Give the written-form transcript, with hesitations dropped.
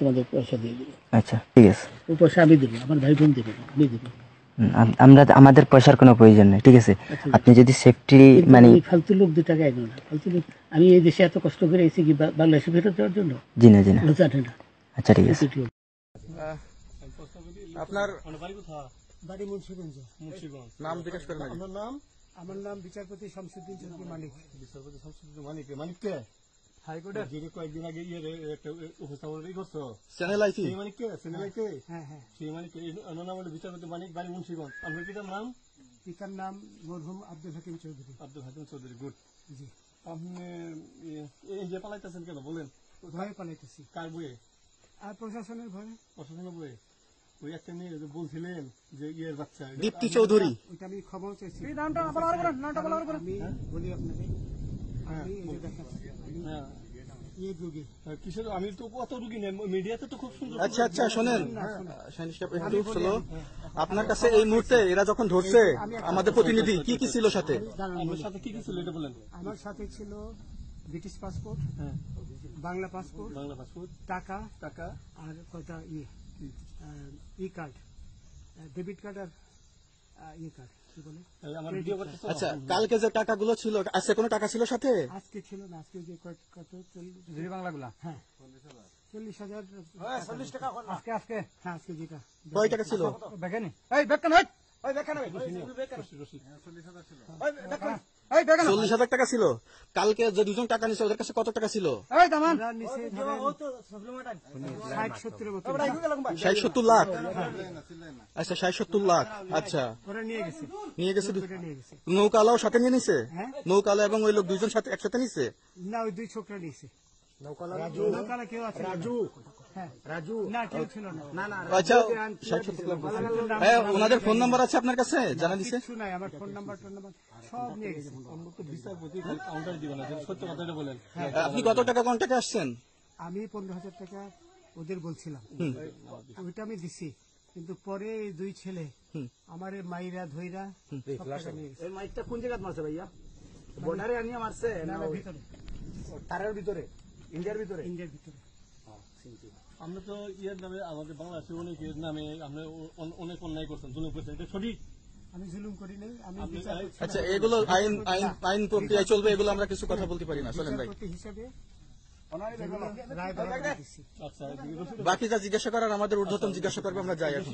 তোমাদের পয়সা দিয়ে দেবো। আচ্ছা ঠিক আছে, ও পয়সা আমি দেবো, আমার ভাই বোন দেবে না, আমি দেবো। আমরা আমাদের পয়সার কোনো প্রয়োজন নেই, ঠিক আছে। আপনি যদি সেফটি মানে ফালতু লোক 2 টাকা এনো না, ফালতু লোক। আমি এই দেশে এত কষ্ট করে এসেছি কি বাংলাদেশে ফেরত দেওয়ার জন্য? জি না জি না। জানে না। আচ্ছা ঠিক আছে। আপনার বাড়ি মুন্সিগঞ্জ। নাম জিজ্ঞেস করেন। আমার নাম বিচারপতি শামসুদ্দিন চৌধুরী মানিক। বিচারপতি শামসুদ্দিন মানিক। মানিক কে? হাইকোর্টের যিনি কয়েকদিন আগে একটা উপস্থাপন করছো চ্যানেল আইসি। সেই মানিক কে? চ্যানেল আইসি। হ্যাঁ হ্যাঁ, সেই মানিক। নাম হলো বিচারপতি মানিক, বাড়ি মুন্সিগঞ্জ। আপনার পিতার নাম? পিতার নাম মরহুম আব্দুল হাকিম চৌধুরী। আব্দুল হাকিম চৌধুরী। গুড। জি। আপনি এই যে পালাইতেছেন কেন বলেন? ভয়ে পালাইতেছি। কার বইয়ে? আর প্রশাসনের ভয়ে। প্রশাসনের বইয়ে? ওই একটা মেয়ে বলছিলেন যে ইয়ের বাচ্চা দীপ্তি চৌধুরী, ওইটা আমি খবর চাইছি। নামটা আমি বলি আপনাকে। আমি এই যে দেখেন, এই রোগী কিসের? আমি তো কত রুগী নেই, মিডিয়াতে তো খুব সুন্দর। আচ্ছা আচ্ছা শোনেন, আপনার কাছে এই মুহূর্তে এরা যখন ধরছে আমাদের প্রতিনিধি কি কি ছিল সাথে? আমার সাথে কি কি ছিল এটা বলেন। আমার সাথে ছিল ব্রিটিশ পাসপোর্ট, বাংলা পাসপোর্ট, টাকা টাকা আর কয়টা ই কার্ড, ডেবিট কার্ড আর ই কার্ড, কি বলে? আচ্ছা, কালকে যে টাকাগুলো ছিল, আজকে কোনো টাকা ছিল সাথে? আজকে ছিল না, আজকে যে কত বাংলাগুলা, হ্যাঁ 40,000 টাকা আজকে। হ্যাঁ আজকে যেটা। কয় টাকা ছিল? দেখেনি 40,000 টাকা ছিল। কালকে যে দুজন টাকা নিছে ওদের কাছে কত টাকা ছিল? 60-70 লাখ। আচ্ছা 60-70 লাখ। আচ্ছা নিয়ে গেছে। নৌকালাও সাথে নিয়ে নিছে? নৌকালা এবং ওই লোক দুইজন সাথে একসাথে নিছে? না, ওই 2 ছোকরা নিছে। নৌকালা কেউ আছে? রাজু না, কেউ ছিল না। আচ্ছা 60-70 লাখ। ওনাদের ফোন নাম্বার আছে আপনার কাছে? জানা দিছে? কিছু নাই, আমার ফোন নাম্বার সব নিয়ে গেছে। বিচারপতি কাউন্টার দিবেন, সত্য কথাটা বলেন। আপনি কত টাকা কন্ট্যাক্টে আসছেন? আমি 15,000 টাকা ওদের বলছিলাম, ওইটা আমি দিছি। কিন্তু পরে এই 2 ছেলে আমার মাইরা ধইরা সব টাকা নিয়ে গেছে। এই মাইকটা কোন জায়গায় মারছে ভাইয়া? বর্ডারে আনিয়ে মারছে না ভিতরে? তারের ভিতরে, ইন্ডিয়ার ভিতরে? ইন্ডিয়ার ভিতরে। আমরা তো ইয়ের নামে, আমাদের বাংলাদেশের অনেকের নামে আপনি অনেক অন্যায় করছেন, জুলুম করছেন, এটা সঠিক? আমি জুলুম করি নাই। আমি আচ্ছা, এগুলো আইন প্রক্রিয়ায় চলবে, এগুলো আমরা কিছু কথা বলতে পারি না। চলেন ভাই, হিসাবে বাকি যা জিজ্ঞাসা করার আমাদের ঊর্ধ্বতন জিজ্ঞাসা করবে, আমরা যাই এখন।